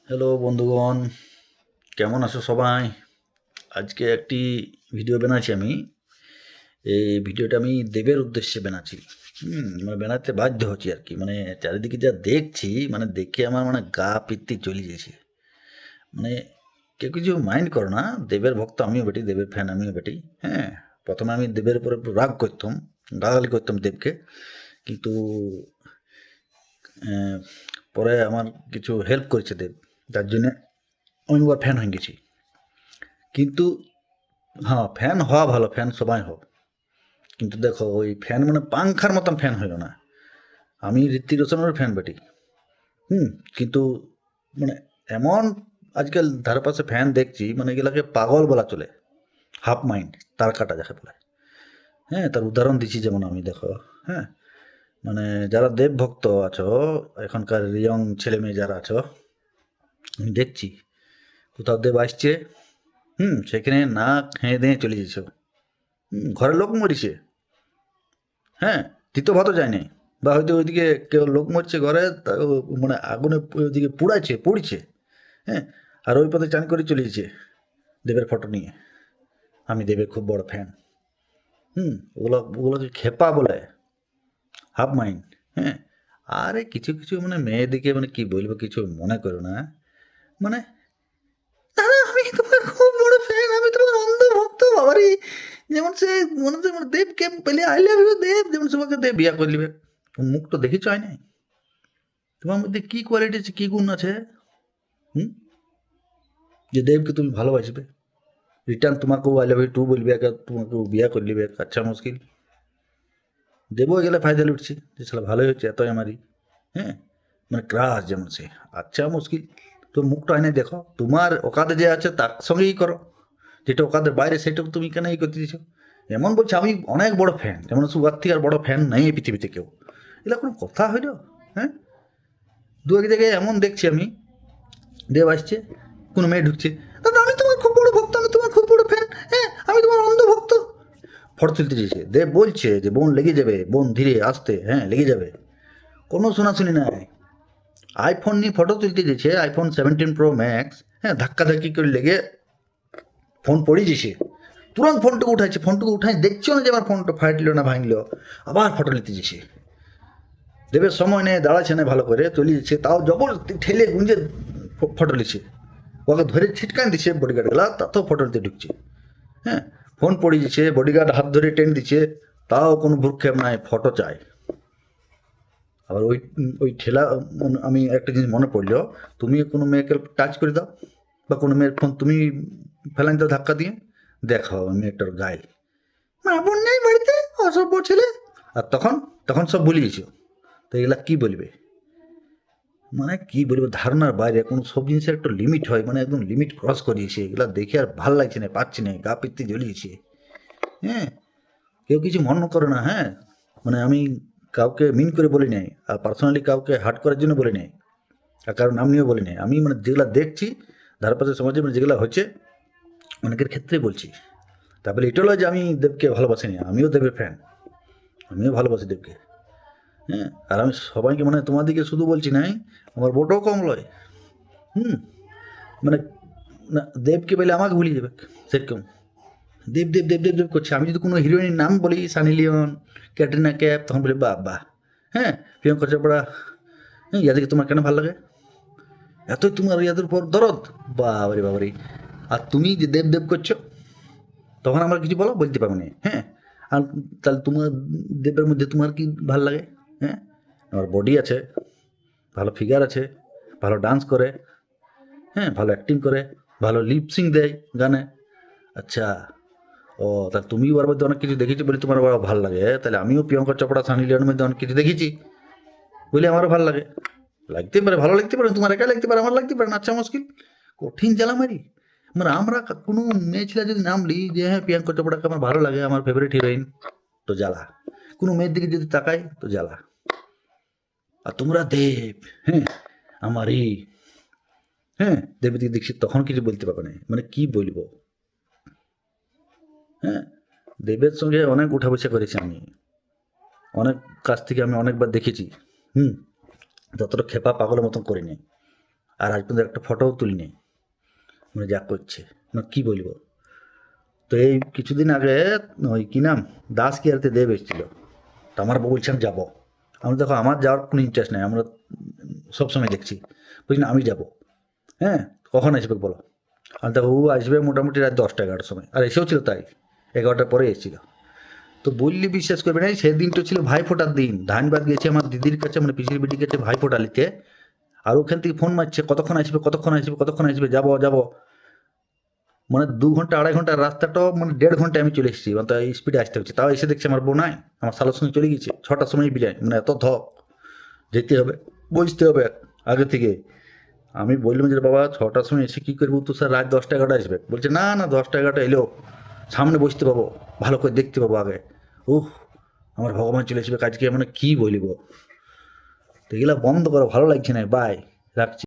Hello বন্ধুগণ, কেমন আছো সবাই? আজকে একটি ভিডিও বানাচ্ছি আমি। এই ভিডিওটা আমি দেবের উদ্দেশ্যে বানাচ্ছি। মানে বানাতে বাধ্য হচ্ছি আর কি। মানে চারিদিকে যা দেখছি, মানে দেখে আমার মানে গা পিত্তি চলে যাচ্ছে। মানে কেউ কিছু মাইন্ড করো না, দেবের ভক্ত আমিও বেটি, দেবের ফ্যান আমিও বেটি। হ্যাঁ, প্রথমে আমি দেবের উপরে একটু রাগ করতাম, গালাগালি করতাম দেবকে। কিন্তু আহ, পরে আমার কিছু হেল্প করেছে দেব, তার জন্যে আমি ওর ফ্যান হয়ে গেছি। কিন্তু হ্যাঁ, ফ্যান হওয়া ভালো, ফ্যান সবাই হোক। কিন্তু দেখো ওই ফ্যান মানে পাংখার মতন ফ্যান হইল না। আমি ঋত্বিক রোশনের ফ্যান বেটি। হুম। কিন্তু মানে এমন আজকাল ধারেপাশে ফ্যান দেখছি, মানে এগুলাকে পাগল বলা চলে। হাফ মাইন্ড, তার কাটা যাকে বলে। হ্যাঁ, তার উদাহরণ দিচ্ছি, যেমন আমি দেখো। হ্যাঁ, মানে যারা দেব ভক্ত আছো, এখনকার ইয়ং ছেলে মেয়ে যারা আছো, আমি দেখছি কোথাও দেব আসছে, সেখানে না খেয়ে দিয়ে চলে যেছ। ঘরের লোক মরিছে, হ্যাঁ, তিতো ভাতও যায় নাই। বা হয়তো ওইদিকে কেউ লোক মরছে ঘরে, মানে আগুনে ওইদিকে পুড়ছে, হ্যাঁ, আর ওই পথে চান করে চলে গেছে দেবের ফটো নিয়ে। আমি দেবের খুব বড় ফ্যান। ওগুলোকে খেপা বলে, হাফ মাইন্ড। হ্যাঁ, আরে কিছু কিছু মানে মেয়েদিকে মানে কি বলবো, কিছু মনে করো না। মানে দাদা, আমি তোমার খুব বড় ফ্যান, আমি তোমার অন্ধ ভক্ত বাবারি। যেমন সে মনে হচ্ছে মানে দেবকে পেলে আই লাভ ইউ দেব, যেমন সবাইকে দেব বিয়া করে নিবে। মুখ তো দেখি চাই নাই। তোমার মধ্যে কি কোয়ালিটি আছে, কি গুণ আছে, হুম, যে দেবকে তুমি ভালোবাসবে, রিটার্ন তোমাকেও আই লাভ ইউ টু বলবে, তোমাকেও বিয়া করে নিবে। আচ্ছা মুশকিল। দেবও গেলে ফায়দা লুটছে যে শালা ভালোই হচ্ছে, এতই আমারই। হ্যাঁ, মানে ক্রাশ যেমন সে। আচ্ছা মুশকিল। তো মুখটা আয়নায় দেখো, তোমার ওকাদে যে আছে তার সঙ্গেই করো। যেটা ওকাদের বাইরে সেটা তুমি কেন এই করতে দিচ্ছ? এমন বলছে আমি অনেক বড় ফ্যান, যেমন সুগার থেকে আর বড় ফ্যান নেই এই পৃথিবীতে কেউ। এগুলো কোনো কথা হইল? হ্যাঁ, দু এক জায়গায় এমন দেখছি আমি, দেব আসছে, কোনো মেয়ে ঢুকছে, দাদা আমি তোমার খুব বড় ভক্ত, আমি তোমার খুব বড় ফ্যান, হ্যাঁ আমি তোমার অন্ধ ভক্ত। ফটো তুলতে চেয়েছে, দেব বলছে যে বোন লেগে যাবে, বোন ধীরে আসতে, হ্যাঁ লেগে যাবে। কোনো শোনাশুনি নাই। আইফোন নিয়ে ফটো তুলতে দিয়েছে, iPhone 17 Pro Max, হ্যাঁ ধাক্কাধাক্কি করে লেগে ফোন পড়ে যেছে। তুরন্ত ফোনটুকু উঠাইছে, ফোনটুকু উঠাই দেখছো না যে আমার ফোনটা ফাটলো না ভাঙলো, আবার ফটো নিতে যেছে। দেবের সময় নেই, দাঁড়াচ্ছে না ভালো করে, চলে যাচ্ছে, তাও জবরদস্তি ঠেলে গুঞ্জে ফটো নিচ্ছে। ওকে ধরে ছিটকান দিচ্ছে বডিগার্ড গেলা, তাতেও ফটো নিতে ঢুকছে। হ্যাঁ, ফোন পড়ে যাচ্ছে, বডিগার্ড হাত ধরে টেনে দিচ্ছে, তাও কোনো ভ্রুক্ষেপ নাই, ফটো চাই। আবার ওই ওই ঠেলা, আমি একটা জিনিস মনে পড়লো, তুমি কোনো মেয়েকে টাচ করে দাও, বা কোনো মেয়ের ফোন তুমি ফেলান দাও ধাক্কা দিয়ে, দেখো মেয়েটার গায়ে মা বোন নেই বাড়িতে, অসভ্য ছেলে। আর তখন তখন সব ভুলে গেছো। তো এগুলা কি বলবে? মানে কি বলবো, ধারণার বাইরে। কোনো সব জিনিসের একটা লিমিট হয়, মানে একদম লিমিট ক্রস করিয়েছে। এগুলা দেখে আর ভাল লাগছে না, পাচ্ছি না, গা পিত্তি জ্বলিয়েছে। হ্যাঁ, কেউ কিছু মনে করে না। হ্যাঁ, মানে আমি কাউকে মিন করে বলি নাই, আর পার্সোনালি কাউকে হার্ট করার জন্য বলি নাই, আর কারণ নাম নিয়েও বলি নাই। আমি মানে যেগুলা দেখছি ধারপাশের সমাজে, মানে যেগুলা হচ্ছে, অনেকের ক্ষেত্রেই বলছি। তারপরে এটা নয় যে আমি দেবকে ভালোবাসি না, আমিও দেবের ফ্যান, আমিও ভালোবাসি দেবকে। হ্যাঁ, আর আমি সবাইকে মানে তোমাদিকে শুধু বলছি নাই, আমার বোটও কম লয়। হুম, মানে না, দেবকে পেলে আমাকে ভুলিয়ে যাবে সেরকম। দেব দেব দেব দেব দেব করছে। আমি যদি কোনো হিরোইনের নাম বলি, সানি লিওন, ক্যাটরিনা ক্যাপ, তখন বলি বাহ বাহ। হ্যাঁ, প্রিয়ঙ্কা চোপড়া, হ্যাঁ ইয়াদেরকে তোমার কেন ভালো লাগে? এতই তোমার ইয়াদের উপর দরদ, বাবারে বাবারে। আর তুমি যে দেব দেব করছো, তখন আমার কিছু বলো, বলতে পারবো না। হ্যাঁ, আর তাহলে তোমার দেবের মধ্যে তোমার কি ভাল লাগে? হ্যাঁ, আমার বডি আছে, ভালো ফিগার আছে, ভালো ডান্স করে, হ্যাঁ ভালো অ্যাক্টিং করে, ভালো লিপসিং দেয় গানে। আচ্ছা, ও তাহলে তুমিও ওর মধ্যে অনেক কিছু দেখেছি বলে তোমার বড় ভালো লাগে। তাহলে আমিও প্রিয়ঙ্কা চোপড়া, সানি লিওনের মধ্যে অনেক কিছু দেখেছি বলে আমারও ভালো লাগে। লাগতে পারে, ভালো লাগতে পারে, তোমার একা লাগতে পারে, আমার লাগতে পারে না। আচ্ছা মুশকিল। কঠিন জ্বালা মারি। মানে আমরা কোনো মেয়ে ছেলে যদি নাম লি যে হ্যাঁ প্রিয়াঙ্কা চোপড়াকে আমার ভালো লাগে, আমার ফেভারিট হিরোইন, তো জ্বালা। কোনো মেয়ের দিকে যদি তাকাই তো জ্বালা। আর তোমরা দেব, হ্যাঁ আমারই, হ্যাঁ দেবদী দীক্ষিত, তখন কিছু বলতে পারবে না। মানে কি বলবো? হ্যাঁ, দেবের সঙ্গে অনেক উঠা বসা করেছি আমি, অনেক কাছ থেকে আমি অনেকবার দেখেছি। হুম, যতটা খেপা পাগলের মতন করিনি। আর আজ পর্যন্ত একটা ফটোও তুলিনি, মানে যা করছে, মানে কী বলবো। তো এই কিছুদিন আগে ওই কী নাম দাস কেয়ারতে দেব এসেছিলো, তো আমার বউ বলছে আমি যাবো। আমি দেখো আমার যাওয়ার কোনো ইন্টারেস্ট নেই, আমরা সবসময় দেখছি, বুঝলি না, আমি যাবো। হ্যাঁ, কখন আসবে বলো। আর দেখো ও আসবে মোটামুটি রাত 10টা 11টার সময়, আর এসেও ছিল তাই, 11টার পরে এসেছিলো। তো বললি বিশ্বাস করবে না, সেদিনটা ছিল ভাইফোঁটার দিন, ধানবাদ গেছে আমার দিদির কাছে, মানে পিসির বিটির কাছে ভাইফোঁটা নিতে। আর ওখান থেকে ফোন মারছে কতক্ষণ আসবে কতক্ষণ আসবে কতক্ষণ আসবে, যাবো যাবো। মানে 2 ঘন্টা 2.5 ঘন্টার রাস্তাটাও মানে 1.5 ঘন্টায় আমি চলে এসেছি, মানে এই স্পিডে আসতে হচ্ছে। তাও এসে দেখছি আমার বউ নাই, আমার শালার সঙ্গে চলে গেছে 6টার সময় বিলাই, মানে এত ধক, যেতে হবে, বুঝতে হবে আগে থেকে। আমি বললাম যে বাবা 6টার সময় এসে কী করবো, তো স্যার রাত 10টা 11টা আসবে। বলছে না না 10টা 11টা এলেও সামনে বসতে পাবো, ভালো করে দেখতে পাবো আগে। উহ, আমার ভগবান চলে আসবে কাজকে, মানে কী বলবো। তো এগুলো বন্ধ করো, ভালো লাগছে না, বাই, রাখছি।